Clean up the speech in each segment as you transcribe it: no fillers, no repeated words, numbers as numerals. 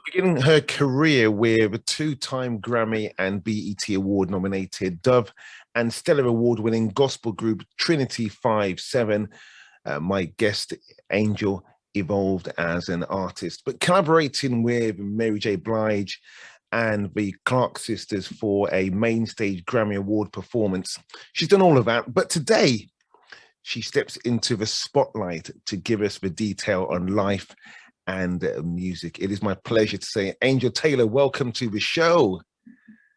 Beginning her career with a two-time Grammy and BET Award-nominated Dove and Stellar Award-winning gospel group Trin-i-tee 5-7, my guest Angel evolved as an artist, but collaborating with Mary J. Blige and the Clark sisters for a main stage Grammy Award performance. She's done all of that, but today she steps into the spotlight to give us the detail on life and music. It is my pleasure to say, Angel Taylor, welcome to the show.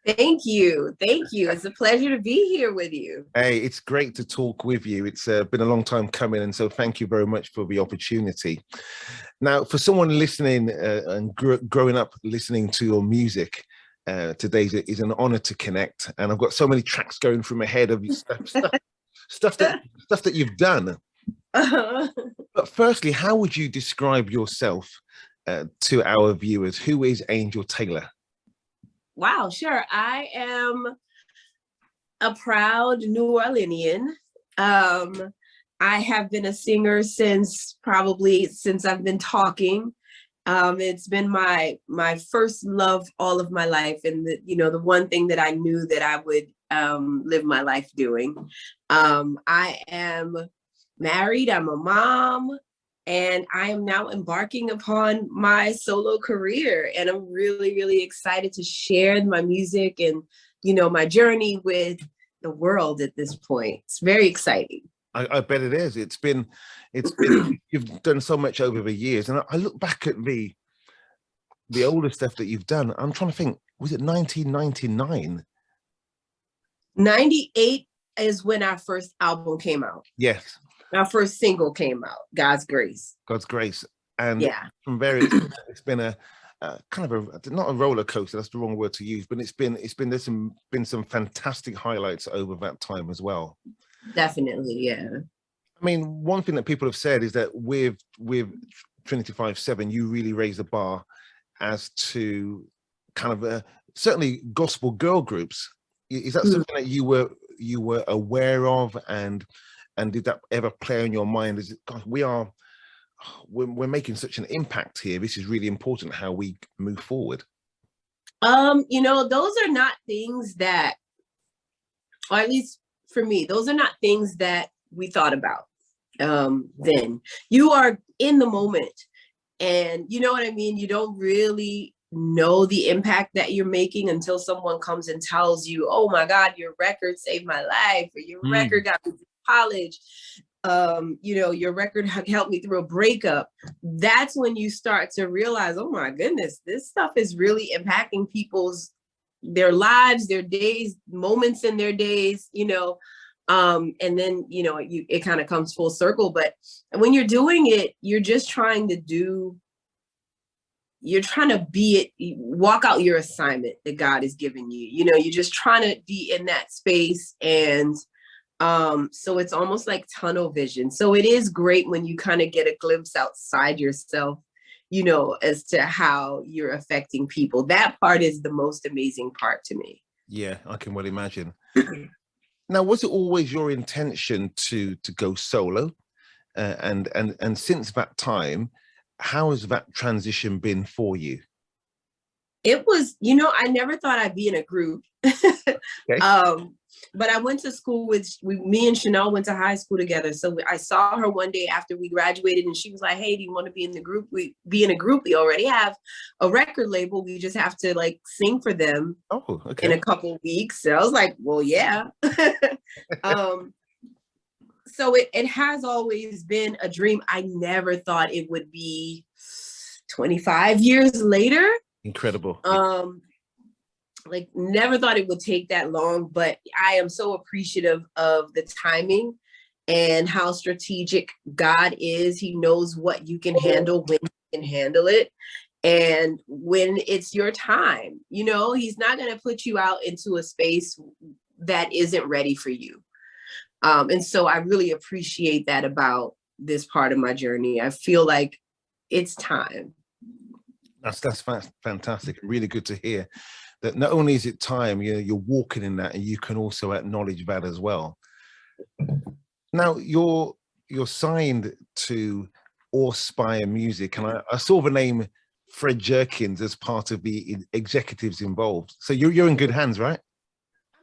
Thank you. Thank you. It's a pleasure to be here with you. Hey, it's great to talk with you. It's been a long time coming, and so thank you very much for the opportunity. Now, for someone listening and growing up listening to your music, today is an honor to connect. And I've got so many tracks going through my head of stuff that you've done. But firstly, how would you describe yourself to our viewers? Who is Angel Taylor? Wow, sure. I am a proud New Orleanian. I have been a singer since I've been talking. It's been my first love all of my life, and the one thing that I knew that I would live my life doing. I am married, I'm a mom, and I am now embarking upon my solo career. And I'm really, really excited to share my music and, my journey with the world at this point. It's very exciting. I bet it is. It's been, you've done so much over the years. And I look back at the older stuff that you've done. I'm trying to think, was it 1999? 98 is when our first album came out. Yes. Our first single came out, God's Grace. God's Grace. And yeah, from there, it's been a kind of not a roller coaster, that's the wrong word to use, but there's been some fantastic highlights over that time as well. Definitely, yeah. I mean, one thing that people have said is that with Trin-i-tee 5-7, you really raised the bar as to kind of certainly gospel girl groups. Is that something that you were aware of, and did that ever play on your mind? Is it, God, we're making such an impact here. This is really important how we move forward. Those are not things that, or at least for me, those are not things that we thought about then. You are in the moment, and you know what I mean? You don't really know the impact that you're making until someone comes and tells you, oh my God, your record saved my life, or your record got me to college. Your record helped me through a breakup. That's when you start to realize, oh my goodness, this stuff is really impacting their lives, their days, moments in their days, and then, it kind of comes full circle. But when you're doing it, you're just trying to walk out your assignment that God has given you. You're just trying to be in that space. And so it's almost like tunnel vision. So it is great when you kind of get a glimpse outside yourself, as to how you're affecting people. That part is the most amazing part to me. Yeah, I can well imagine. Now, was it always your intention to go solo? And since that time, how has that transition been for you? It was, I never thought I'd be in a group. Okay. But I went to school me and Chanel went to high school together. So I saw her one day after we graduated, and she was like, hey, do you want to be in the group? We already have a record label. We just have to sing for them in a couple of weeks. So I was like, well, yeah. So it has always been a dream. I never thought it would be 25 years later. Incredible. Never thought it would take that long, but I am so appreciative of the timing and how strategic God is. He knows what you can handle, when you can handle it, and when it's your time. He's not going to put you out into a space that isn't ready for you. And so I really appreciate that about this part of my journey. I feel like it's time. That's fantastic. Really good to hear that not only is it time, you're walking in that, and you can also acknowledge that as well. Now, you're signed to Aspire Music, and I saw the name Fred Jerkins as part of the executives involved. So you're in good hands, right?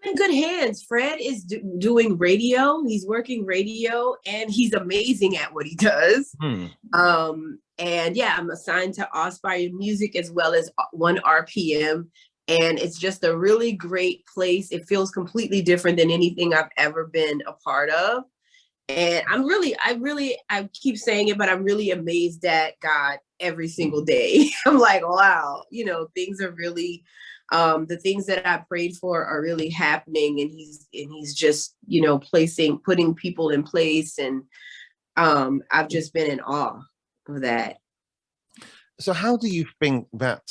I'm in good hands. Fred is doing radio. He's working radio, and he's amazing at what he does. And yeah, I'm assigned to Aspire Music as well as 1RPM. And it's just a really great place. It feels completely different than anything I've ever been a part of. And I keep saying it, but I'm really amazed at God every single day. I'm like, wow, things are really, the things that I prayed for are really happening. And he's just, putting people in place. And I've just been in awe of that. So how do you think that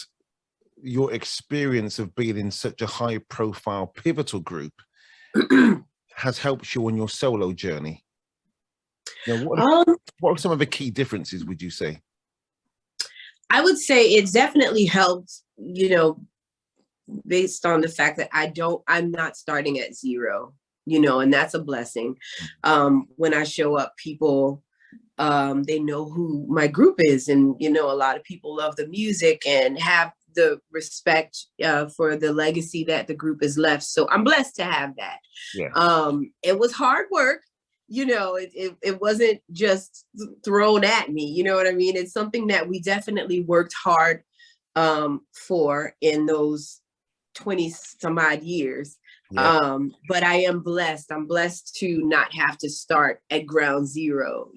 your experience of being in such a high profile pivotal group has helped you on your solo journey? What are some of the key differences, would you say? I would say it's definitely helped, based on the fact that I'm not starting at zero, and that's a blessing. When I show up, people, they know who my group is, and, a lot of people love the music and have the respect for the legacy that the group has left. So I'm blessed to have that. Yeah. It was hard work. It wasn't just thrown at me. You know what I mean? It's something that we definitely worked hard for in those 20 some odd years. Yeah. But I am blessed. I'm blessed to not have to start at ground zero,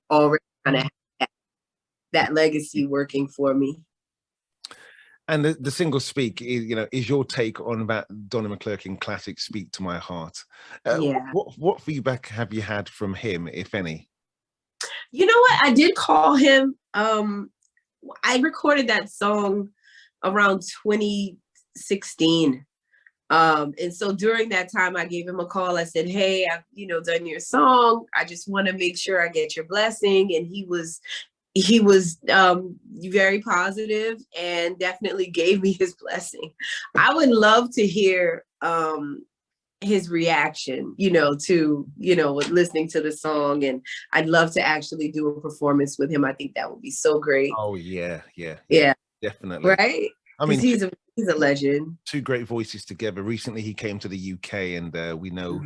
already kind of have that legacy working for me. And the single Speak is your take on that Donnie McClurkin classic, Speak to My Heart. Yeah. What feedback have you had from him, if any? You know what? I did call him. I recorded that song around 2016. And so during that time, I gave him a call. I said, hey, I've, done your song. I just want to make sure I get your blessing. And he was very positive and definitely gave me his blessing. I would love to hear his reaction, to, listening to the song. And I'd love to actually do a performance with him. I think that would be so great. Oh, yeah. Definitely. Right? I mean, he's a legend. Two great voices together. Recently, he came to the UK, and we know,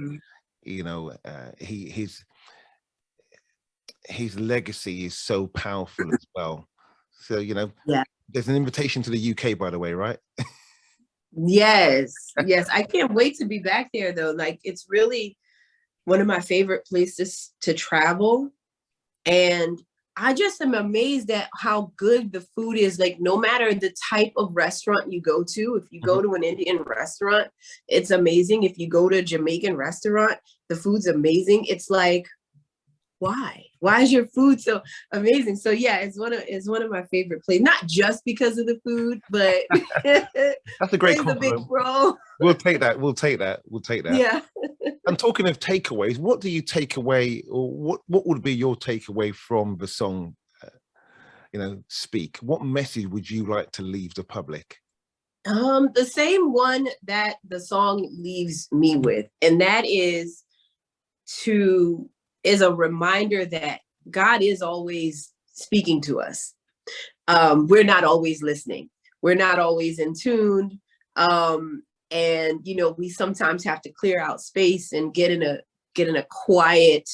his legacy is so powerful as well. So, there's an invitation to the UK, by the way, right? Yes. I can't wait to be back there, though. Like, it's really one of my favorite places to travel. And I just am amazed at how good the food is. Like, no matter the type of restaurant you go to, if you go to an Indian restaurant, it's amazing. If you go to a Jamaican restaurant, the food's amazing. It's like, why is your food so amazing? So yeah, it's one of my favorite places, not just because of the food, but that's a great compliment. A big role. We'll take that. Yeah. And talking of takeaways, what do you take away, or what would be your takeaway from the song, Speak? What message would you like to leave the public? The same one that the song leaves me with, and that is a reminder that God is always speaking to us. We're not always listening. We're not always in tune. And, we sometimes have to clear out space and get in a quiet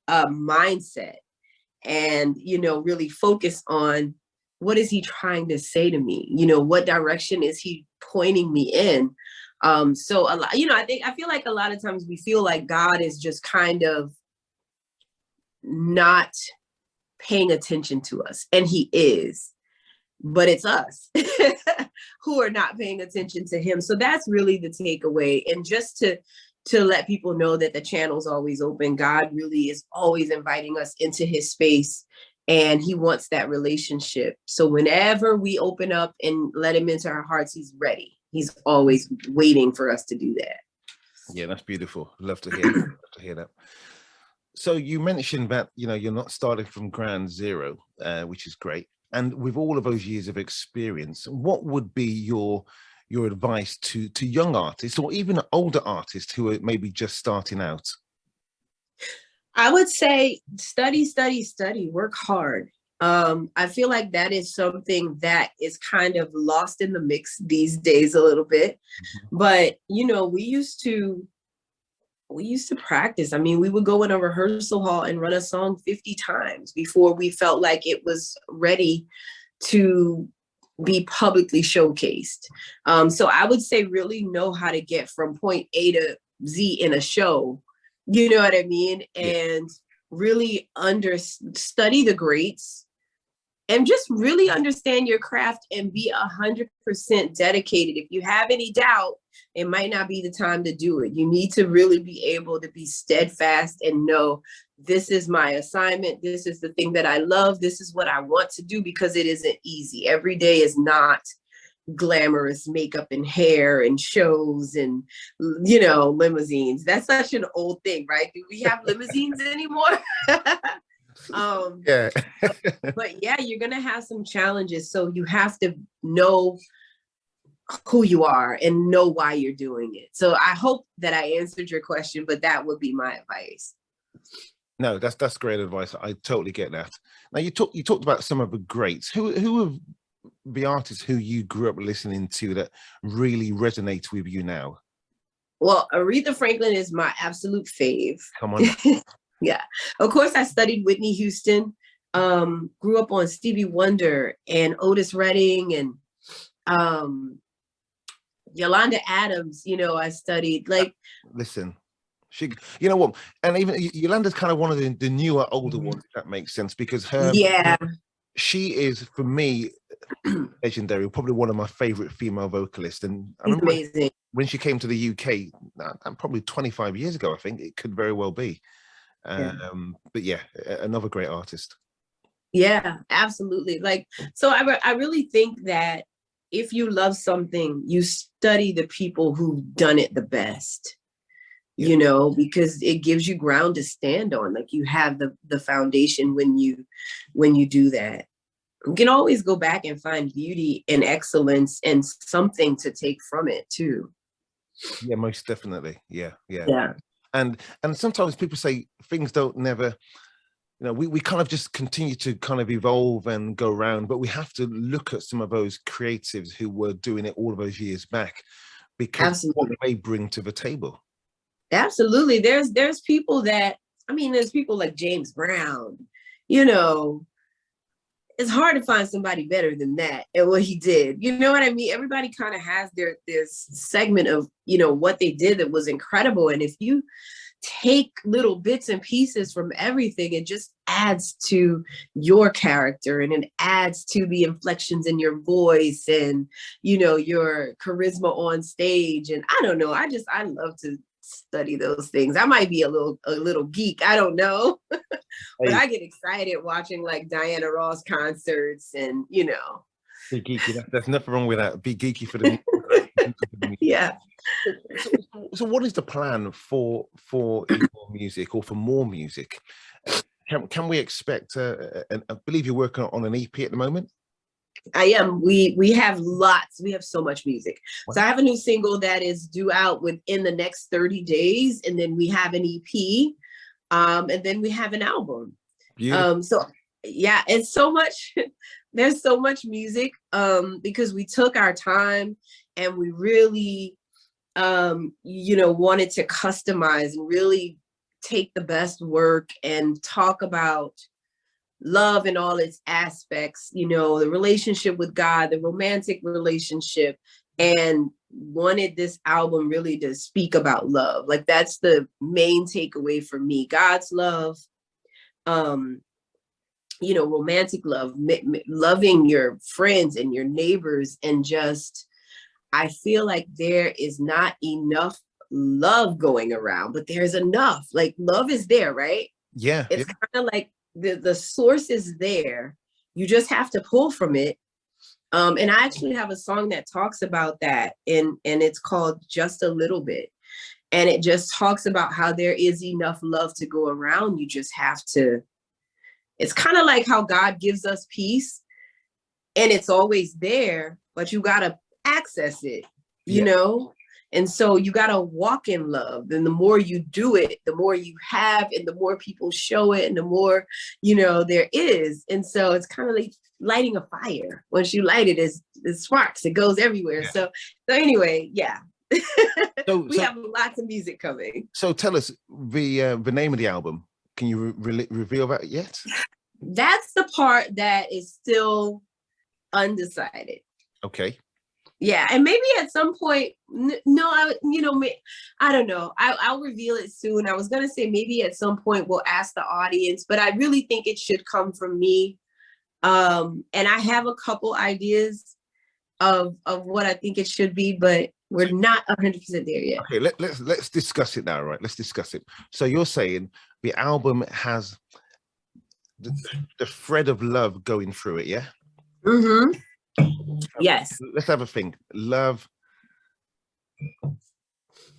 mindset and, really focus on what is he trying to say to me? What direction is he pointing me in? So a lot, I feel like a lot of times we feel like God is just kind of not paying attention to us, and he is, but it's us who are not paying attention to him. So that's really the takeaway. And just to let people know that the channel's always open. God really is always inviting us into his space, and he wants that relationship. So whenever we open up and let him into our hearts, he's ready. He's always waiting for us to do that. Yeah, that's beautiful. Love to hear that. So you mentioned that, you're not starting from ground zero, which is great. And with all of those years of experience, what would be your advice to young artists, or even older artists who are maybe just starting out? I would say study, work hard. I feel like that is something that is kind of lost in the mix these days a little bit. But, you know, we used to practice. I mean, we would go in a rehearsal hall and run a song 50 times before we felt like it was ready to be publicly showcased. So I would say really know how to get from point A to Z in a show, you know what I mean? And really study the greats and just really understand your craft and be 100% dedicated. If you have any doubt, it might not be the time to do it. You need to really be able to be steadfast and know this is my assignment. This is the thing that I love. This is what I want to do, because it isn't easy. Every day is not glamorous makeup and hair and shows and, you know, limousines. That's such an old thing, right? Do we have limousines anymore? Yeah. But yeah, you're gonna have some challenges, so you have to know who you are and know why you're doing it. So I hope that I answered your question, but that would be my advice. No, that's great advice. I totally get that. Now you talked about some of the greats. Who are the artists who you grew up listening to that really resonate with you now? Well, Aretha Franklin is my absolute fave. Come on. Yeah. Of course, I studied Whitney Houston, grew up on Stevie Wonder and Otis Redding and Yolanda Adams. You know, I studied like. Listen, she, you know what? And even Yolanda's kind of one of the newer, older ones, if that makes sense, because she is, for me, legendary, probably one of my favorite female vocalists. And I remember amazing. When she came to the UK, probably 25 years ago, I think it could very well be. But yeah, another great artist. Yeah, absolutely. Like, so I really think that if you love something, you study the people who've done it the best, you know, because it gives you ground to stand on. Like, you have the foundation when you do that. You can always go back and find beauty and excellence and something to take from it too. Yeah, most definitely. Yeah. And sometimes people say things don't never, you know, we kind of just continue to kind of evolve and go around, but we have to look at some of those creatives who were doing it all of those years back, because what they bring to the table. Absolutely. There's people that, I mean, there's people like James Brown, you know, it's hard to find somebody better than that and what he did. You know what I mean? Everybody kind of has their segment of, you know, what they did that was incredible. And if you take little bits and pieces from everything, it just adds to your character, and it adds to the inflections in your voice and, you know, your charisma on stage. And I don't know, I love to study those things. I might be a little geek, I don't know. But I get excited watching like Diana Ross concerts, and, you know. Be geeky. There's nothing wrong with that. Be geeky for the music. Yeah. So what is the plan for your music, or for more music? Can we expect I believe you're working on an EP at the moment? I am. We have lots. We have so much music. Wow. So I have a new single that is due out within the next 30 days. And then we have an EP. And then we have an album. So yeah, it's so much. There's so much music because we took our time and we really, you know, wanted to customize and really take the best work and talk about love in all its aspects, you know, the relationship with God, the romantic relationship, and wanted this album really to speak about love. Like, that's the main takeaway for me. God's love, you know, romantic love, loving your friends and your neighbors, and just, I feel like there is not enough love going around, but there's enough. Like, love is there, right? Yeah. It's kind of like the source is there. You just have to pull from it. And I actually have a song that talks about that, and it's called Just a Little Bit. And it just talks about how there is enough love to go around. You just have to, it's kind of like how God gives us peace, and it's always there, but you got to access it, you know? And so you got to walk in love. And the more you do it, the more you have, and the more people show it, and the more, there is. And so it's kind of like lighting a fire. Once you light it, it sparks, it goes everywhere. Yeah. So anyway, yeah. We So have lots of music coming. So tell us the name of the album. Can you reveal that yet? That's the part that is still undecided. Okay. Yeah, and maybe at some point, I don't know. I'll reveal it soon. I was gonna say maybe at some point we'll ask the audience, but I really think it should come from me. And I have a couple ideas of what I think it should be, but we're not 100% there yet. Okay, let's discuss it now, right? Let's discuss it. So you're saying the album has the thread of love going through it, yeah? Mm-hmm. Yes. Let's have a think. Love.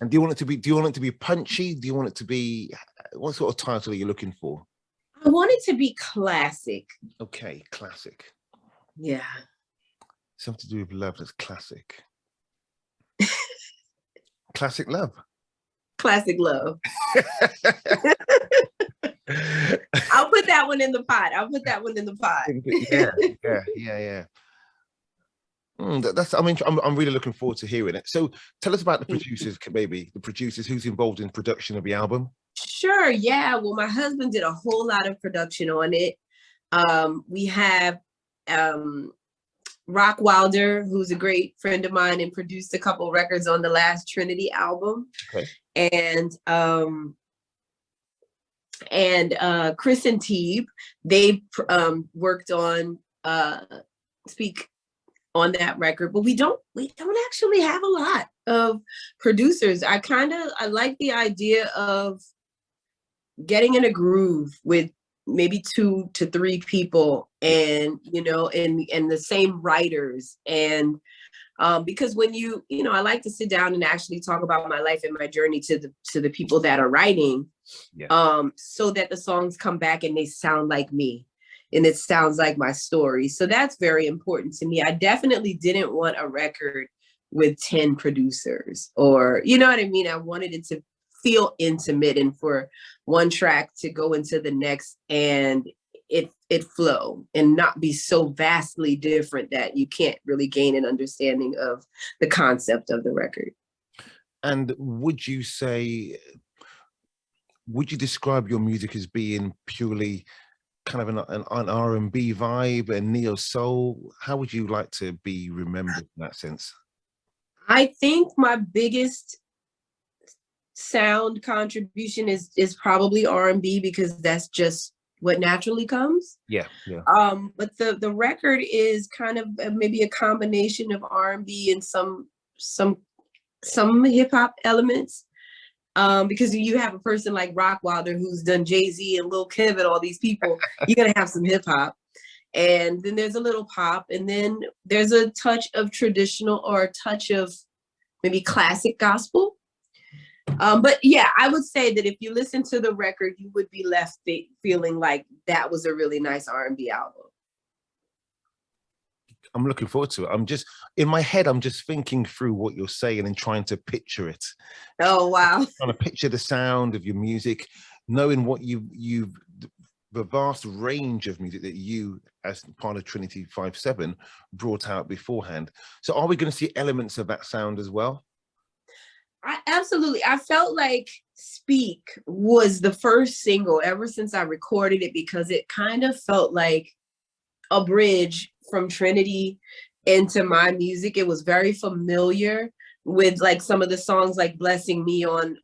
And do you want it to be punchy? Do you want it to be, what sort of title are you looking for? I want it to be classic. Okay, classic. Yeah. Something to do with love that's classic. Classic love. Classic love. I'll put that one in the pot. Yeah. I'm really looking forward to hearing it. So tell us about the producers, maybe the producers, who's involved in production of the album. Sure. Yeah. Well, my husband did a whole lot of production on it. We have Rock Wilder, who's a great friend of mine and produced a couple records on the last Trin-i-tee album. Okay. And Chris and Teeb, they worked on Speak on that record, but we don't actually have a lot of producers. I like the idea of getting in a groove with maybe 2 to 3 people, and and the same writers, and because when I like to sit down and actually talk about my life and my journey to the people that are writing, so that the songs come back and they sound like me and it sounds like my story. So that's very important to me. I definitely didn't want a record with 10 producers, or you know what I mean? I wanted it to feel intimate, and for one track to go into the next and it flow and not be so vastly different that you can't really gain an understanding of the concept of the record. And would you describe your music as being purely kind of an R&B vibe and neo soul? How would you like to be remembered in that sense? I think my biggest sound contribution is probably R&B, because that's just what naturally comes. Yeah. But the record is kind of maybe a combination of R&B and some hip hop elements. Because you have a person like Rock Wilder who's done Jay-Z and Lil Kim and all these people, you're gonna have some hip hop, and then there's a little pop, and then there's a touch of traditional or a touch of maybe classic gospel. But yeah, I would say that if you listen to the record, you would be left feeling like that was a really nice R&B album. I'm looking forward to it. In my head, I'm just thinking through what you're saying and trying to picture it. Oh, wow. Trying to picture the sound of your music, knowing what the vast range of music that you, as part of Trin-i-tee 5/7, brought out beforehand. So are we going to see elements of that sound as well? Absolutely. I felt like Speak was the first single ever since I recorded it, because it kind of felt like a bridge from Trin-i-tee into my music. It was very familiar with like some of the songs like Blessing Me on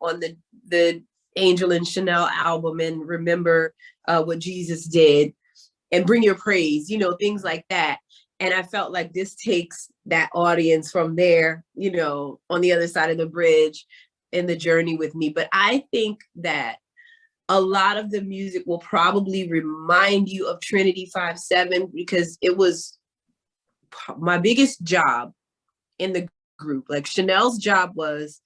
the Angel and Chanel album, and Remember What Jesus Did, and Bring Your Praise, things like that. And I felt like this takes that audience from there, on the other side of the bridge in the journey with me. But I think that a lot of the music will probably remind you of Trin-i-tee 5/7, because it was my biggest job in the group. Like Chanel's job was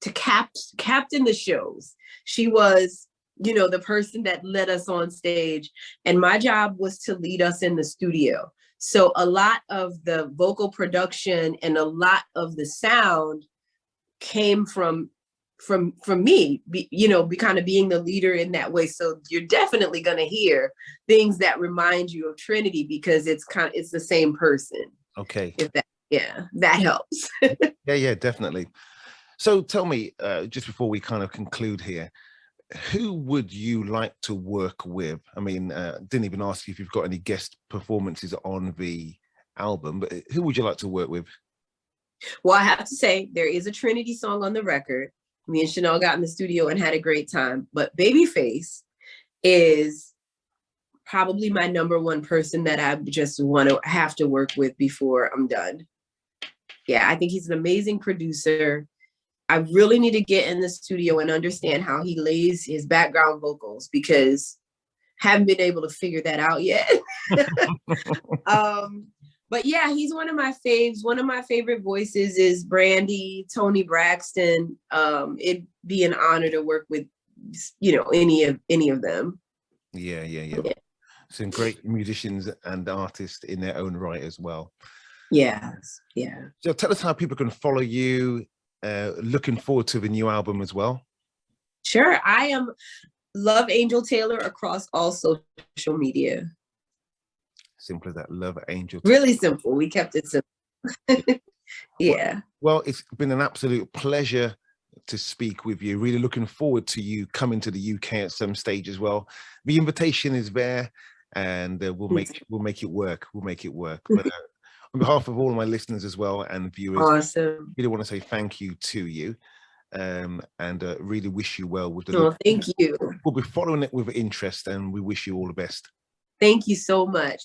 to captain the shows. She was, the person that led us on stage, and my job was to lead us in the studio. So a lot of the vocal production and a lot of the sound came from me, you know, be kind of being the leader in that way. So you're definitely going to hear things that remind you of Trin-i-tee, because it's the same person. Okay. If that, yeah, that helps. Yeah, definitely. So tell me, just before we kind of conclude here, who would you like to work with? I mean, didn't even ask you if you've got any guest performances on the album, but who would you like to work with? Well, I have to say, there is a Trin-i-tee song on the record. Me and Chanel got in the studio and had a great time. But Babyface is probably my #1 person that I just have to work with before I'm done. Yeah, I think he's an amazing producer. I really need to get in the studio and understand how he lays his background vocals, because I haven't been able to figure that out yet. But yeah, he's one of my faves. One of my favorite voices is Brandy, Tony Braxton. It'd be an honor to work with, you know, any of them. Yeah. Some great musicians and artists in their own right as well. Yes, yeah. So tell us how people can follow you. Looking forward to the new album as well. Sure, I am Love Angel Taylor across all social media. Simple as that. Love Angel. Really simple. We kept it simple. Yeah. Well, it's been an absolute pleasure to speak with you. Really looking forward to you coming to the UK at some stage as well. The invitation is there, and we'll make it work. We'll make it work. But on behalf of all of my listeners as well and viewers, awesome. Really want to say thank you to you, and really wish you well with the. Oh, thank you. We'll be following it with interest, and we wish you all the best. Thank you so much.